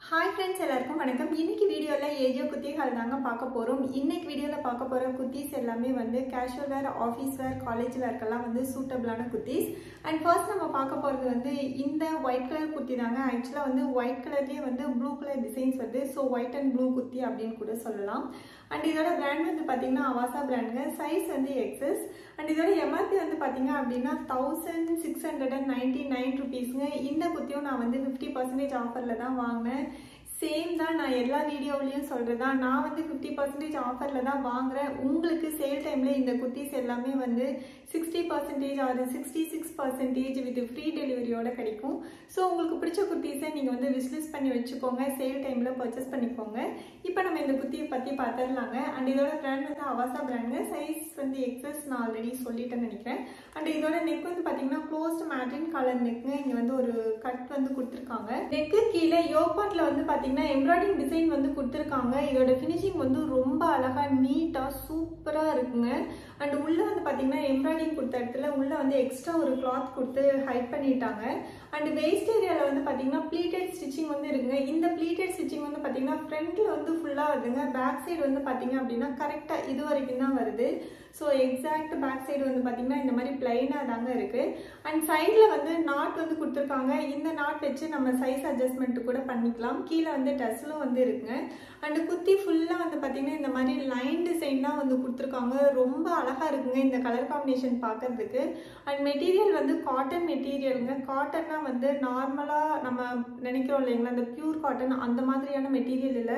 Hi friends எல்லாருக்கும் வணக்கம் இன்னைக்கு வீடியோல ஏஜோ குத்திகள் தாங்க பார்க்க போறோம் இன்னைக்கு வீடியோல பார்க்க போற குத்தீஸ் எல்லாமே வந்து casual wear office wear college வேர்க்கெல்லாம் வந்து சூட்டபிளான குத்தீஸ் அண்ட் ஃபர்ஸ்ட் நம்ம பார்க்க போறது வந்து இந்த ஒயிட் கலர் குத்தி தாங்க एक्चुअली வந்து ஒயிட் கலர்லயே வந்து ப்ளூ கலர் டிசைன்ஸ் வருது சோ ஒயிட் அண்ட் ப்ளூ குத்தி அப்படினு கூட சொல்லலாம் அண்ட் இதோட பிராண்ட் வந்து பாத்தீங்கன்னா அவாசா பிராண்ட்ங்க சைஸ் வந்து XS அண்ட் இதோட MRP வந்து பாத்தீங்க அப்படினா 1699 rupeesங்க இந்த குத்தியும் நான் வந்து 50% ஆஃபர்ல தான் வாங்குனேன் சேம் தான் நான் எல்லா வீடியோவிலயும் சொல்றதா நான் வந்து 50% ஆஃபர்ல தான் வாங்குறேன் உங்களுக்கு சேல் டைம்ல இந்த குத்தீஸ் எல்லாமே வந்து 60% ஆர் 66% வித் ஃப்ரீ டெலிவரியோட கிடைக்கும் சோ உங்களுக்கு பிடிச்ச குத்தீஸை நீங்க வந்து விஷ் லிஸ்ட் பண்ணி வெச்சுக்கோங்க சேல் டைம்ல பர்ச்சேஸ் பண்ணிக்கோங்க இப்போ நம்ம இந்த குத்தியை பத்தி பார்த்தறலாங்க அண்ட் இதோட பிராண்ட் வந்து அவாசா பிராண்ட்ங்க சைஸ் வந்து XS நான் ஆல்ரெடி சொல்லிட்டேன்னு நினைக்கிறேன் அண்ட் இதோட நெக் வந்து பாத்தீங்கன்னா க்ளோஸ்ட் மேட்ரின் கலர் நெக்ங்க இங்க வந்து ஒரு கட் வந்து கொடுத்திருக்காங்க நெக்கு கீழ யோக் பார்ட்ல வந்து பாத்தீங்கன்னா எம்ப்ராய்டிங் டிசைன் வந்து கொடுத்திருக்காங்க இதோட ஃபினிஷிங் வந்து ரொம்ப அழகா நீட்டா சூப்பரா இருக்குங்க அண்ட் உள்ள வந்து பாத்தீங்கன்னா எம்ப்ராய்டிங் கொடுத்த இடத்துல உள்ள வந்து எக்ஸ்ட்ரா ஒரு கிளாத் கொடுத்து ஹைட் பண்ணிட்டாங்க அண்ட் வெயிஸ்ட் ஏரியால வந்து பாத்தீங்கன்னா ப்ளீட்டட் ஸ்டிச்சிங் வந்து இருக்குங்க இந்த ப்ளீட்டட் ஸ்டிச்சிங் வந்து பாத்தீங்கன்னா ஃப்ரண்ட்ல வந்து ஃபுல்லா வருதுங்க பேக் சைடு வந்து பாத்தீங்க அப்படின்னா கரெக்டா இது வரைக்கும் தான் வருது சோ எக்ஸாக்ட் பேக் சைடு வந்து பாத்தீங்கன்னா இந்த மாதிரி பிளைனா தாங்க இருக்கு அண்ட் சைடுல வந்து நாட் வந்து கொடுத்திருக்காங்க இந்த நாட் வச்சு நம்ம சைஸ் அட்ஜஸ்ட்மெண்ட் கூட பண்ணிக்கலாம் கீழ வந்து டஸ்லும் வந்து இருக்குங்க அண்ட் குத்தி ஃபுல்லா வந்து பாத்தீங்கன்னா இந்த மாதிரி லைன் டிசைன் தான் வந்து கொடுத்திருக்காங்க ரொம்ப அழகா இருக்குங்க இந்த கலர் காம்பினேஷன் பார்க்கிறதுக்கு அண்ட் மெட்டீரியல் வந்து காட்டன் மெட்டீரியலுங்க காட்டன்னா வந்து நார்மலா நம்ம நினைக்கிறோம் இல்லைங்களா அந்த பியூர் காட்டன் அந்த மாதிரியான மெட்டீரியல் இல்ல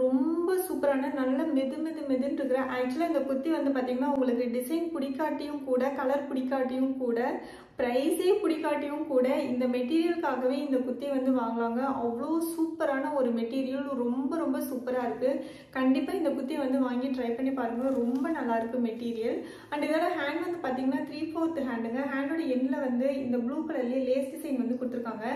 ரொம்ப சூப்பரான நல்ல மெதுன்னு இருக்கிற एक्चुअली இந்த குத்தி வந்து பாத்தீங்கன்னா உங்களுக்கு டிசைன் பிடிக்காட்டியும் கூட கலர் பிடிக்காட்டியும் கூட பிரைஸே பிடிக்காட்டியும் கூட இந்த மெட்டீரியலுக்காகவே இந்த குத்தி வந்து வாங்கலாங்க அவ்வளோ சூப்பரான ஒரு மெட்டீரியல் ரொம்ப சூப்பரா இருக்கு கண்டிப்பா இந்த குத்தி வந்து வாங்கி ட்ரை பண்ணி பாருங்க ரொம்ப நல்லா இருக்கு மெட்டீரியல் அண்ட் இதோட ஹேண்ட் வந்து பாத்தீங்கன்னா 3/4 ஹேண்டுங்க ஹேண்டோட எண்ட்ல வந்து இந்த ப்ளூ கலர்லயே லேஸ் டிசைன் வந்து கொடுத்திருக்காங்க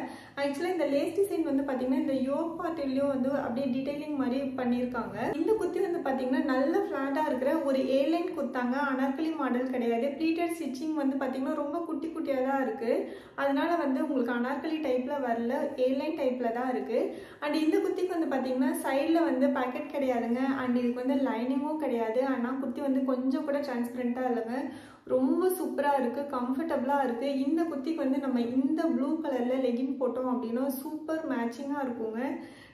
एक्चुअली இந்த லேஸ் டிசைன் வந்து பாத்தீங்கன்னா இந்த யோக் பார்ட்லயும் வந்து அப்படியே டீடைலிங் மாதிரி பண்ணிருக்காங்க இந்த குத்தி வந்து பாத்தீங்கன்னா நல்ல ஃபிளாட்டா இருக்கிற ஒரு A லைன் குத்தாங்க அனார்கலி மாடல் கிடையாது ப்ளீட்டட் ஸ்டிச்சிங் வந்து பாத்தீங்கன்னா ரொம்ப குட்டியா தான் இருக்கு அதனால வந்து உங்களுக்கு அனார்கலி டைப்ல வரல A லைன் டைப்ல தான் இருக்கு அண்ட் இந்த குத்திக்கு வந்து பாத்தீங்கன்னா சைடுல வந்து பாக்கெட் கிடையாதுங்க அண்ட் இதுக்கு வந்து லைனிங்கும் கிடையாது ஆனா குத்தி வந்து கொஞ்சம் கூட டிரான்ஸ்பரண்டா இல்லைங்க ரொம்ப சூப்பரா இருக்கு கம்ஃபர்டபிளா இருக்கு இந்த குத்திக்கு வந்து நம்ம இந்த ப்ளூ கலர்ல லெகின் போட்டோம் அப்படின்னா சூப்பர் மேட்சிங்கா இருக்குங்க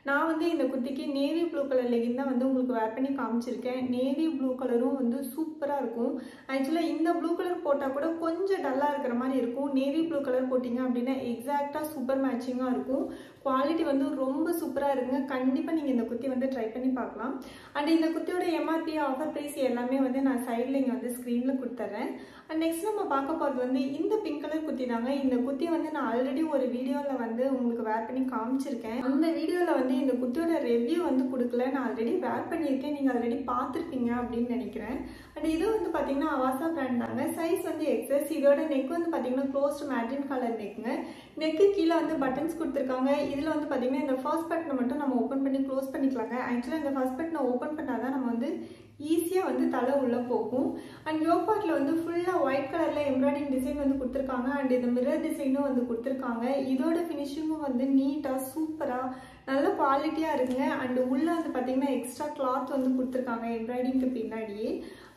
நான் வந்து இந்த குத்திக்கு நேவி ப்ளூ கலர் லெகின் தான் வந்து உங்களுக்கு வேர் பண்ணி காமிச்சிருக்கேன் நேவி ப்ளூ கலரும் வந்து சூப்பரா இருக்கும் एक्चुअली இந்த ப்ளூ கலர் போட்டா கூட கொஞ்சம் டல்லா இருக்கிற மாதிரி இருக்கும் நேவி ப்ளூ கலர் போட்டீங்க அப்படின்னா எக்ஸாக்ட்டா சூப்பர் மேட்சிங்கா இருக்கும் குவாலிட்டி வந்து ரொம்ப சூப்பரா இருக்குங்க கண்டிப்பா நீங்க இந்த குத்தி வந்து ட்ரை பண்ணி பார்க்கலாம் அண்ட் இந்த குத்தியோட MRP ஆஃபர் பிரைஸ் எல்லாமே வந்து நான் சைடுல இங்க வந்து ஸ்கிரீன்ல கொடுத்துறேன் அண்ட் நெக்ஸ்ட் நம்ம பார்க்க போறது வந்து இந்த பிங்க் கலர் குத்தி தாங்க இந்த குத்தி வந்து நான் ஆல்ரெடி ஒரு வீடியோல வந்து உங்களுக்கு வேர் பண்ணி காமிச்சிருக்கேன் அந்த வீடியோல வந்து இந்த குத்தியோட ரிவ்யூ வந்து கொடுக்கல நான் ஆல்ரெடி வேர் பண்ணியிருக்கேன் நீங்க ஆல்ரெடி பார்த்திருப்பீங்க அப்படின்னு நினைக்கிறேன் அண்ட் இது வந்து பாத்தீங்கன்னா அவாசா பிராண்ட் தாங்க சைஸ் வந்து XS இதோட நெக் வந்து பாத்தீங்கன்னா க்ளோஸ்ட் மேட்ரின் கலர் நெக்ங்க நெக்கு கீழே வந்து பட்டன்ஸ் கொடுத்திருக்காங்க இதுல வந்து பாத்தீங்கன்னா இந்த ஃபர்ஸ்ட் பட்டனை மட்டும் நம்ம ஓபன் பண்ணி க்ளோஸ் பண்ணிக்கலாங்க एक्चुअली இந்த ஃபர்ஸ்ட் பட்டனை ஓபன் பண்ணாதான் நம்ம வந்து ஈஸியா வந்து தலை உள்ள போகும் அண்ட் யோக் பார்ட்ல வந்து ஃபுல்லா ஒயிட் கலர்ல எம்ப்ராய்டிங் டிசைன் வந்து கொடுத்திருக்காங்க அண்ட் இந்த மிரர் டிசைனும் வந்து கொடுத்திருக்காங்க இதோட ஃபினிஷிங்கும் வந்து நீட்டா சூப்பரா நல்ல குவாலிட்டியா இருக்குங்க அண்ட் உள்ள வந்து பாத்தீங்கன்னா எக்ஸ்ட்ரா கிளாத் வந்து கொடுத்திருக்காங்க எம்ப்ராய்டிங்க்கு பின்னாடியே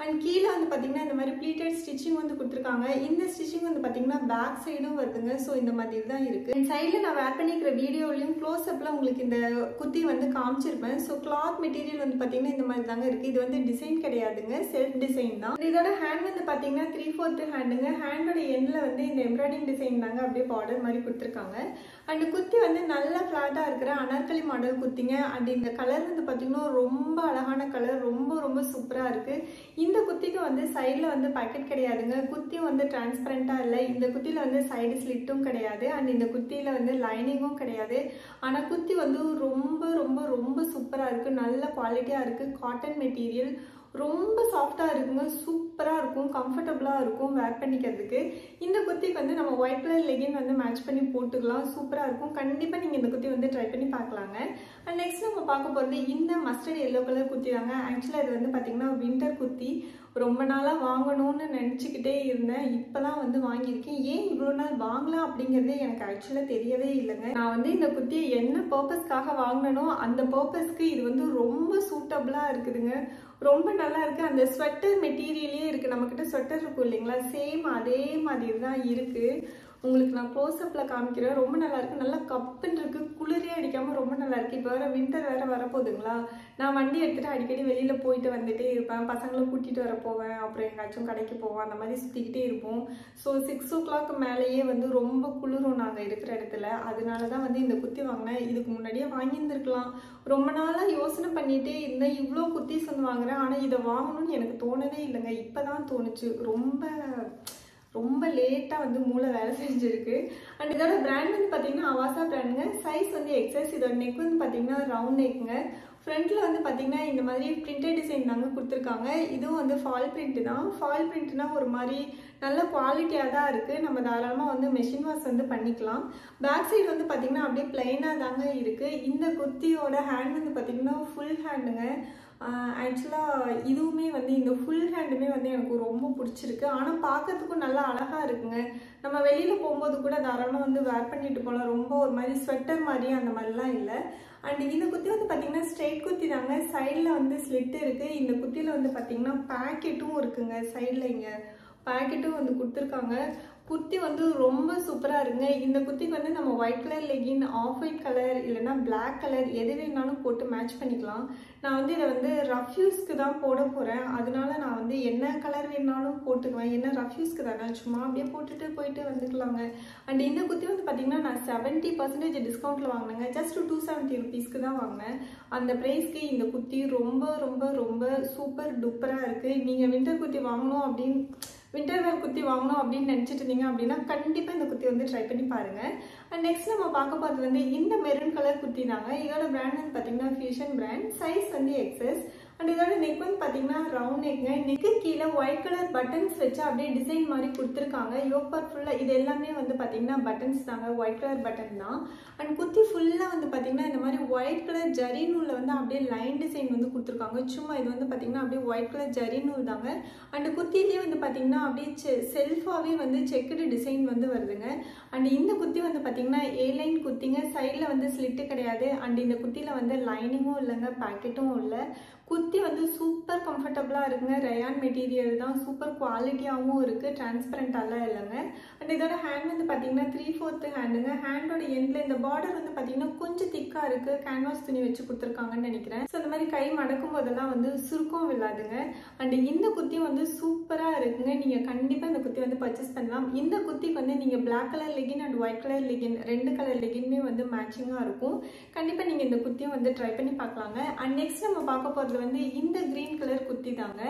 அண்ட் கீழே வந்து பாத்தீங்கன்னா இந்த மாதிரி ப்ளீட்டட் ஸ்டிச்சிங் வந்து கொடுத்திருக்காங்க இந்த ஸ்டிச்சிங் வந்து பாத்தீங்கன்னா பேக் சைடும் வருதுங்க சோ இந்த மாதிரி தான் இருக்கு சைடுல நான் வேர் பண்ணிக்கிற வீடியோலயும் க்ளோஸ் அப்ல உங்களுக்கு இந்த குத்தி வந்து காமிச்சிருப்பேன் சோ கிளாத் மெட்டீரியல் வந்து பாத்தீங்கன்னா இந்த மாதிரி தாங்க இருக்கு இது வந்து டிசைன் கிடையாதுங்க செல்ஃப் டிசைன் தான் இதோட ஹேண்ட் வந்து பாத்தீங்கன்னா 3/4 ஹேண்டுங்க ஹேண்டோட எண்ட்ல வந்து இந்த எம்ப்ராய்டிங் டிசைன் தாங்க அப்படியே பார்டர் மாதிரி கொடுத்திருக்காங்க அண்ட் குத்தி வந்து நல்ல ஃபிளாட்டா இருக்கிற அனார்கலி மாடல் குத்திங்க அண்ட் இந்த கலர் வந்து பாத்தீங்கன்னா ரொம்ப அழகான கலர் ரொம்ப சூப்பரா இருக்கு இந்த குத்திக்கு வந்து சைடுல வந்து பாக்கெட் கிடையாதுங்க குத்தியும் வந்து டிரான்ஸ்பரண்டா இல்ல இந்த குத்தில வந்து சைடு ஸ்லிட்டும் கிடையாது அண்ட் இந்த குத்தில வந்து லைனிங்கும் கிடையாது ஆனா குத்தி வந்து ரொம்ப சூப்பரா இருக்கு நல்ல குவாலிட்டியா இருக்கு காட்டன் மெட்டீரியல் ரொம்ப சாஃப்டா இருக்குங்க சூப்பரா இருக்கும் கம்ஃபர்டபிளா இருக்கும் வேர் பண்ணிக்கிறதுக்கு இந்த குத்திக்கு வந்து நம்ம ஒயிட் கலர் லெகின் வந்து மேட்ச் பண்ணி போட்டுக்கலாம் சூப்பரா இருக்கும் கண்டிப்பா நீங்க இந்த குத்தி வந்து ட்ரை பண்ணி பார்க்கலாங்க நெக்ஸ்ட் நம்ம பார்க்க போகிறது இந்த மஸ்டர்ட் எல்லோ கலர் குர்த்தி தாங்க. ஆக்சுவலாக இது வந்து பார்த்தீங்கன்னா வின்டர் குர்த்தி. ரொம்ப நாளாக வாங்கணும்னு நினச்சிக்கிட்டே இருந்தேன். இப்போ தான் வந்து வாங்கியிருக்கேன். ஏன் இவ்வளோ நாள் வாங்கலாம் அப்படிங்கிறதே எனக்கு ஆக்சுவலாக தெரியவே இல்லைங்க. நான் வந்து இந்த குர்த்தியை என்ன பர்பஸ்க்காக வாங்கினோ அந்த பர்பஸ்க்கு இது வந்து ரொம்ப சூட்டபுளாக இருக்குதுங்க. ரொம்ப நல்லா இருக்குது. அந்த ஸ்வெட்டர் மெட்டீரியலே இருக்குது. நம்மக்கிட்ட ஸ்வெட்டர் இருக்கும் இல்லைங்களா, சேம் அதே மாதிரி தான் இருக்குது. உங்களுக்கு நான் க்ளோஸ்அப்பில் காமிக்கிறேன். ரொம்ப நல்லா இருக்குது. நல்லா கப்புன்னு இருக்குது. குளிரே அடிக்காமல் ரொம்ப நல்லா இருக்குது. இப்போ வேறு வின்டர் வேறு வரப்போகுதுங்களா. நான் வண்டி எடுத்துகிட்டு அடிக்கடி வெளியில் போயிட்டு வந்துகிட்டே இருப்பேன். பசங்களும் கூட்டிகிட்டு வர போவேன். அப்புறம் எங்கேயாச்சும் கடைக்கு போவேன். அந்த மாதிரி சுற்றிக்கிட்டே இருப்போம். ஸோ 6 o'clock மேலேயே வந்து ரொம்ப குளிரும் நாங்கள் இருக்கிற இடத்துல. அதனால தான் வந்து இந்த குர்த்தி வாங்கினேன். இதுக்கு முன்னாடியே வாங்கியிருந்துருக்கலாம். ரொம்ப நாளாக யோசனை பண்ணிகிட்டே இருந்தேன். இவ்வளோ குர்த்திஸ் வந்து வாங்குறேன், ஆனால் இதை வாங்கணும்னு எனக்கு தோணவே இல்லைங்க. இப்போ தான் தோணுச்சு. ரொம்ப லேட்டாக வந்து மூளை வேலை செஞ்சுருக்கு. அண்ட் இதோட பிராண்ட் வந்து பார்த்தீங்கன்னா அவாசா பிராண்டுங்க. சைஸ் வந்து எக்ஸஸ். இதோட நெக் வந்து பார்த்தீங்கன்னா ரவுண்ட் நெக்குங்க. ஃப்ரண்ட்டில் வந்து பார்த்தீங்கன்னா இந்த மாதிரி பிரிண்டட் டிசைன் தாங்க கொடுத்துருக்காங்க. இதுவும் வந்து ஃபால் பிரிண்ட் தான். ஃபால் பிரிண்ட்னா ஒரு மாதிரி நல்ல குவாலிட்டியாக தான் இருக்குது. நம்ம தாராளமாக வந்து மெஷின் வாஷ் வந்து பண்ணிக்கலாம். பேக் சைடு வந்து பார்த்தீங்கன்னா அப்படியே பிளைனாக தாங்க இருக்குது. இந்த குர்த்தியோட ஹேண்ட் வந்து பார்த்தீங்கன்னா ஃபுல் ஹேண்டுங்க. ஆக்சுவலாக இதுவுமே வந்து இந்த ஃபுல் ஹேண்டுமே வந்து எனக்கு ரொம்ப பிடிச்சிருக்கு. ஆனால் பார்க்கறதுக்கும் நல்லா அழகாக இருக்குங்க. நம்ம வெளியில் போகும்போது கூட தாராளமாக வந்து வேர் பண்ணிட்டு போகலாம். ரொம்ப ஒரு மாதிரி ஸ்வெட்டர் மாதிரி அந்த மாதிரிலாம் இல்லை. அண்ட் இந்த குர்த்தி வந்து பார்த்தீங்கன்னா ஸ்ட்ரெயிட் குர்த்தி தாங்க. சைடில் வந்து ஸ்லிட் இருக்குது. இந்த குர்த்தியில் வந்து பார்த்தீங்கன்னா பேக்கெட்டும் இருக்குங்க. சைடில் இங்கே பேக்கெட்டும் வந்து கொடுத்துருக்காங்க. குர்த்தி வந்து ரொம்ப சூப்பராக இருக்குங்க. இந்த குர்த்திக்கு வந்து நம்ம white colour leggings, off white colour இல்லைனா பிளாக் கலர் எது வேணாலும் போட்டு மேட்ச் பண்ணிக்கலாம். நான் வந்து இதை வந்து ரஃப் யூஸ்க்கு தான் போட போகிறேன். அதனால நான் வந்து என்ன கலர் வேணாலும் போட்டுக்குவேன். என்ன ரஃப் யூஸ்க்கு தானே, சும்மா அப்படியே போட்டுட்டு போயிட்டு வந்துக்கலாங்க. அண்ட் இந்த குர்த்தி வந்து பார்த்தீங்கன்னா நான் 70% டிஸ்கவுண்ட்டில் வாங்கினேங்க. ஜஸ்ட் 270 rupeesக்கு தான் வாங்கினேன். அந்த ப்ரைஸ்க்கு இந்த குர்த்தி ரொம்ப ரொம்ப ரொம்ப சூப்பர் டூப்பராக இருக்குது. நீங்கள் வின்டர் குர்த்தி வாங்கணும் அப்படின்னு வின்டர் வேர் குர்த்தி வாங்கணும் அப்படின்னு நினச்சிட்டு இருந்தீங்க அப்படின்னா கண்டிப்பாக இந்த குர்த்தி வந்து ட்ரை பண்ணி பாருங்கள். அண்ட் நெக்ஸ்ட் நம்ம பார்க்க போகிறது வந்து இந்த மெரூன் கலர் குர்த்தி தாங்க. இதோட பிராண்ட் வந்து பார்த்தீங்கன்னா ஃபியூஷன் பிராண்ட். சைஸ் வந்து எக்ஸஸ். அண்ட் இதோட நெக் வந்து பார்த்தீங்கன்னா ரவுண்ட் நெக்குங்க. நெக்கு கீழே ஒயிட் கலர் பட்டன்ஸ் வச்சு அப்படியே டிசைன் மாதிரி கொடுத்துருக்காங்க. யோக் பார்ட் ஃபுல்லாக இது எல்லாமே வந்து பார்த்தீங்கன்னா பட்டன்ஸ் தாங்க. ஒயிட் கலர் பட்டன் தான். அண்ட் குர்த்தி ஃபுல்லாக வந்து பார்த்தீங்கன்னா இந்த மாதிரி ஒயிட் கலர் ஜரி நூலில் வந்து அப்படியே லைன் டிசைன் வந்து கொடுத்துருக்காங்க. சும்மா இது வந்து பார்த்தீங்கன்னா அப்படியே ஒயிட் கலர் ஜரி நூல் தாங்க. அண்ட் குர்த்திலேயே வந்து பார்த்தீங்கன்னா அப்படியே செல்ஃபாகவே வந்து செக்குடு டிசைன் வந்து வருதுங்க. அண்ட் இந்த குர்த்தி வந்து பார்த்தீங்கன்னா ஏலைன் குர்த்திங்க. சைடில் வந்து ஸ்லிட்டு கிடையாது. அண்ட் இந்த குர்த்தியில் வந்து லைனிங்கும் இல்லைங்க, பேக்கெட்டும் இல்லை. குர்த்தி வந்து சூப்பர் கம்ஃபர்டபுளாக இருக்குங்க. ரயான் மெட்டீரியல் தான். சூப்பர் குவாலிட்டியாகவும் இருக்குது. டிரான்ஸ்பரண்டாலாம் இல்லைங்க. அண்ட் இதோட ஹேண்ட் வந்து பார்த்தீங்கன்னா 3/4 ஹேண்டுங்க. ஹேண்டோட எண்டில் இந்த பார்டர் வந்து பார்த்தீங்கன்னா கொஞ்சம் திக்காக இருக்குது. கேன்வாஸ் துணி வச்சு கொடுத்துருக்காங்கன்னு நினைக்கிறேன். ஸோ அந்த மாதிரி கை மடக்கும் போதெல்லாம் வந்து சுருக்கம் விழாதுங்க. அண்ட் இந்த குர்த்தியும் வந்து சூப்பராக இருக்குங்க. நீங்கள் கண்டிப்பாக இந்த குர்த்தி வந்து பர்ச்சேஸ் பண்ணலாம். இந்த குர்த்திக்கு வந்து நீங்கள் black colour legging and white colour legging 2 colour லெகின்மே வந்து மேட்சிங்காக இருக்கும். கண்டிப்பாக நீங்கள் இந்த குர்த்தியும் வந்து ட்ரை பண்ணி பார்க்கலாங்க. அண்ட் நெக்ஸ்ட் நம்ம பார்க்க போகிறது வந்து இந்த கிரீன் கலர் குர்த்தி தாங்க.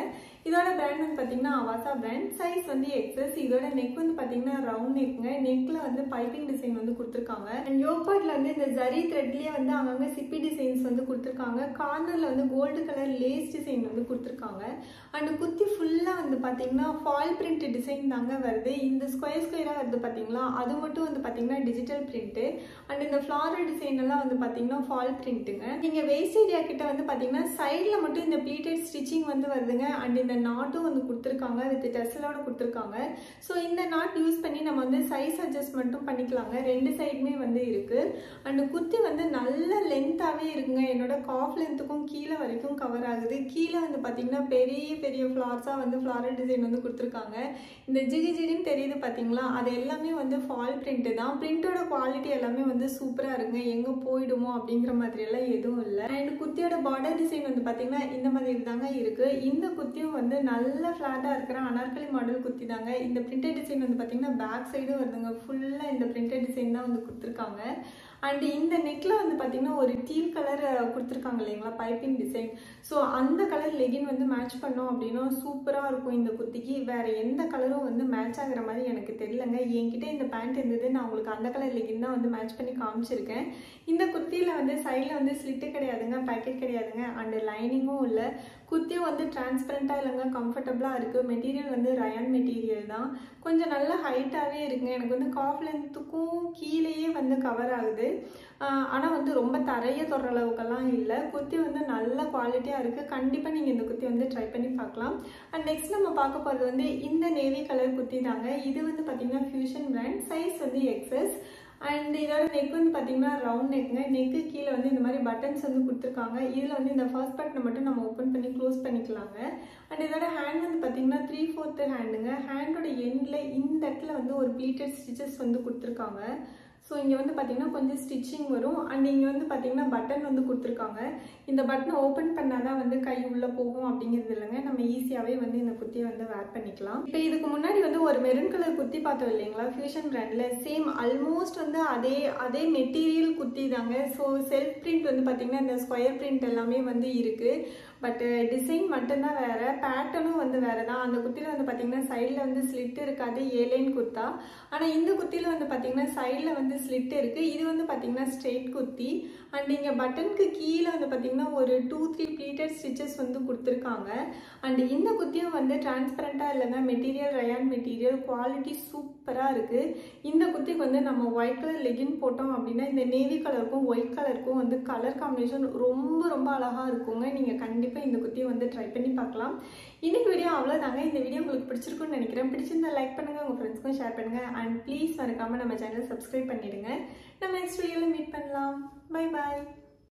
இதோட பிராண்ட் வந்து பார்த்தீங்கன்னா அவாசா பிராண்ட். சைஸ் வந்து எக்ஸஸ். இதோட நெக் வந்து பார்த்தீங்கன்னா ரவுண்ட் நெக்குங்க. நெக்ல வந்து பைப்பிங் டிசைன் வந்து கொடுத்துருக்காங்க. அண்ட் யோக் பார்ட்ல வந்து இந்த ஜரி த்ரெட்லயே வந்து அங்கங்க சிப்பி டிசைன்ஸ் வந்து கொடுத்துருக்காங்க. கார்னர்ல வந்து கோல்டு கலர் லேஸ் டிசைன் வந்து கொடுத்துருக்காங்க. அண்ட் குர்த்தி ஃபுல்லா வந்து பார்த்தீங்கன்னா ஃபால் பிரிண்ட் டிசைன் தாங்க வருது. இந்த ஸ்கொயரா வருது பார்த்தீங்களா, அது மட்டும் வந்து பார்த்தீங்கன்னா டிஜிட்டல் பிரிண்ட். அண்ட் இந்த ஃப்ளாரல் டிசைன் எல்லாம் வந்து பார்த்தீங்கன்னா ஃபால் பிரிண்ட்டுங்க. நீங்க வேஸ்ட் ஏரியா கிட்ட வந்து பார்த்தீங்கன்னா சைட்ல மட்டும் இந்த ப்ளீட்டட் ஸ்டிச்சிங் வந்து வருதுங்க. அண்ட் இந்த நாட்டும் வந்து கொடுத்துருக்காங்க. வித் டெஸ்லோட கொடுத்துருக்காங்க. ஸோ இந்த நாட் யூஸ் பண்ணி நம்ம வந்து சைஸ் அட்ஜஸ்ட்மெண்ட்டும் பண்ணிக்கலாங்க. 2 சைடுமே வந்து இருக்கு. அண்ட் குர்த்தி வந்து நல்ல லென்த்தாவே இருக்குங்க. என்னோட காஃப் லென்த்துக்கும் கீழே வரைக்கும் கவர் ஆகுது. கீழே வந்து பார்த்தீங்கன்னா பெரிய பெரிய ஃப்ளார்ஸா வந்து ஃப்ளாரல் டிசைன் வந்து கொடுத்துருக்காங்க. இந்த ஜிகின்னு தெரியுது பார்த்தீங்களா, அது எல்லாமே வந்து ஃபால் பிரிண்ட் தான். பிரிண்டோட குவாலிட்டி எல்லாமே வந்து சூப்பராக இருக்குங்க. எங்கே போயிடுமோ அப்படிங்கிற மாதிரி எல்லாம் எதுவும் இல்லை. அண்ட் குர்த்தியோட பார்டர் டிசைன் வந்து பார்த்தீங்கன்னா இந்த மாதிரி தாங்க இருக்கு. இந்த குர்த்தியும் வந்து நல்ல ஃபிளாட்டாக இருக்கிற அனார்கலி மாடல் குர்த்தி தாங்க. இந்த பிரிண்டட் டிசைன் வந்து பார்த்தீங்கன்னா பேக் சைடும் வருதுங்க. ஃபுல்லாக இந்த பிரிண்டட் டிசைன் தான் வந்து கொடுத்துருக்காங்க. அண்ட் இந்த நெக்ல வந்து பார்த்தீங்கன்னா ஒரு டீல் கலர் கொடுத்துருக்காங்க இல்லைங்களா, பைப்பிங் டிசைன். ஸோ அந்த கலர் லெகின் வந்து மேட்ச் பண்ணோம் அப்படின்னா சூப்பராக இருக்கும் இந்த குர்த்திக்கு. வேற எந்த கலரும் வந்து மேட்ச் ஆகிற மாதிரி எனக்கு தெரியலங்க. என்கிட்ட இந்த பேண்ட் இருந்தது, நான் உங்களுக்கு அந்த கலர் லெகின் தான் வந்து மேட்ச் பண்ணி காமிச்சிருக்கேன். இந்த குர்த்தியில் வந்து சைடில் வந்து ஸ்லிட்டு கிடையாதுங்க, பேக்கெட் கிடையாதுங்க. அண்ட் லைனிங்கும் இல்லை. குத்தியும் வந்து டிரான்ஸ்பரண்டா இல்லைங்க, கம்ஃபர்டபுளா இருக்கு. மெட்டீரியல் வந்து ரயான் மெட்டீரியல் தான். கொஞ்சம் நல்ல ஹைட்டாவே இருக்குங்க. எனக்கு வந்து காஃப் லென்த்துக்கும் கீழேயே வந்து கவர் ஆகுது. ஆனா வந்து ரொம்ப தரைய தொடுற அளவுக்கெல்லாம் இல்லை. குத்தி வந்து நல்ல குவாலிட்டியா இருக்கு. கண்டிப்பா நீங்க இந்த குத்தி வந்து ட்ரை பண்ணி பார்க்கலாம். அண்ட் நெக்ஸ்ட் நம்ம பார்க்க போறது வந்து இந்த நேவி கலர் குத்தி தாங்க. இது வந்து பாத்தீங்கன்னா ஃபியூஷன் பிராண்ட், சைஸ் வந்து எக்ஸஸ். அண்ட் இதோட நெக் வந்து பாத்தீங்கன்னா ரவுண்ட் நெக்குங்க. நெக்கு கீழே வந்து இந்த மாதிரி பட்டன்ஸ் வந்து கொடுத்துருக்காங்க. இதுல வந்து இந்த ஃபர்ஸ்ட் பட்டனை மட்டும் நம்ம ஓப்பன் பண்ணி க்ளோஸ் பண்ணிக்கலாங்க. அண்ட் இதோட ஹேண்ட் வந்து பாத்தீங்கன்னா 3/4 ஹேண்டுங்க. ஹேண்டோட எண்ட்ல இந்த இடத்துல வந்து ஒரு ப்ளீட்டட் ஸ்டிச்சஸ் வந்து கொடுத்துருக்காங்க. ஸோ இங்கே வந்து பார்த்தீங்கன்னா கொஞ்சம் ஸ்டிச்சிங் வரும். அண்ட் இங்கே வந்து பார்த்தீங்கன்னா பட்டன் வந்து கொடுத்துருக்காங்க. இந்த பட்டனை ஓப்பன் பண்ணால் தான் வந்து கை உள்ளே போகும் அப்படிங்கிறது இல்லைங்க. நம்ம ஈஸியாகவே வந்து இந்த குத்தியை வந்து வேர் பண்ணிக்கலாம். இப்போ இதுக்கு முன்னாடி வந்து ஒரு மெரூன் கலர் குத்தி பார்த்தோம் இல்லைங்களா, ஃபியூஷன் பிராண்டில். சேம் ஆல்மோஸ்ட் வந்து அதே மெட்டீரியல் குத்தி தாங்க. ஸோ செல்ஃப் பிரிண்ட் வந்து பார்த்தீங்கன்னா இந்த ஸ்கொயர் பிரிண்ட் எல்லாமே வந்து இருக்குது. பட் டிசைன் மட்டும்தான் வேறு, பேட்டர்னும் வந்து வேறு தான். அந்த குத்தியில் வந்து பார்த்தீங்கன்னா சைடில் வந்து ஸ்லிட் இருக்காது, ஏலைன் குத்தா. ஆனால் இந்த குத்தியில் வந்து பார்த்தீங்கன்னா சைடில் வந்து ஸ்லிட் இருக்குது. இது வந்து பார்த்தீங்கன்னா ஸ்ட்ரெயிட் குத்தி. அண்ட் இங்கே பட்டனுக்கு கீழே வந்து பார்த்தீங்கன்னா ஒரு 2-3 ப்ளீட்டட் ஸ்டிச்சஸ் வந்து கொடுத்துருக்காங்க. அண்ட் இந்த குத்தியும் வந்து டிரான்ஸ்பரண்ட்டாக இல்லைங்க, மெட்டீரியல் ரயான் மெட்டீரியல், குவாலிட்டி சூப்பராக இருக்குது. இந்த குத்திக்கு வந்து நம்ம ஒயிட் கலர் லெகின் போட்டோம் அப்படின்னா இந்த நேவி கலருக்கும் ஒயிட் கலருக்கும் வந்து கலர் காம்பினேஷன் ரொம்ப ரொம்ப அழகாக இருக்குங்க. நீங்கள் கண்டிப்பாக இந்த குத்தியை வந்து ட்ரை பண்ணி பார்க்கலாம். இன்னைக்கு வீடியோ அவ்வளோதாங்க. இந்த வீடியோ உங்களுக்கு பிடிச்சிருக்குன்னு நினைக்கிறேன். பிடிச்சிருந்தா லைக் பண்ணுங்கள், உங்கள் ஃப்ரெண்ட்ஸ்க்கும் ஷேர் பண்ணுங்கள். அண்ட் ப்ளீஸ் மறக்காமல் நம்ம சேனல் சப்ஸ்கிரைப் பண்ணிடுங்க. நம்ம நெக்ஸ்ட் வீடியோவில் மீட் பண்ணலாம். Bye bye.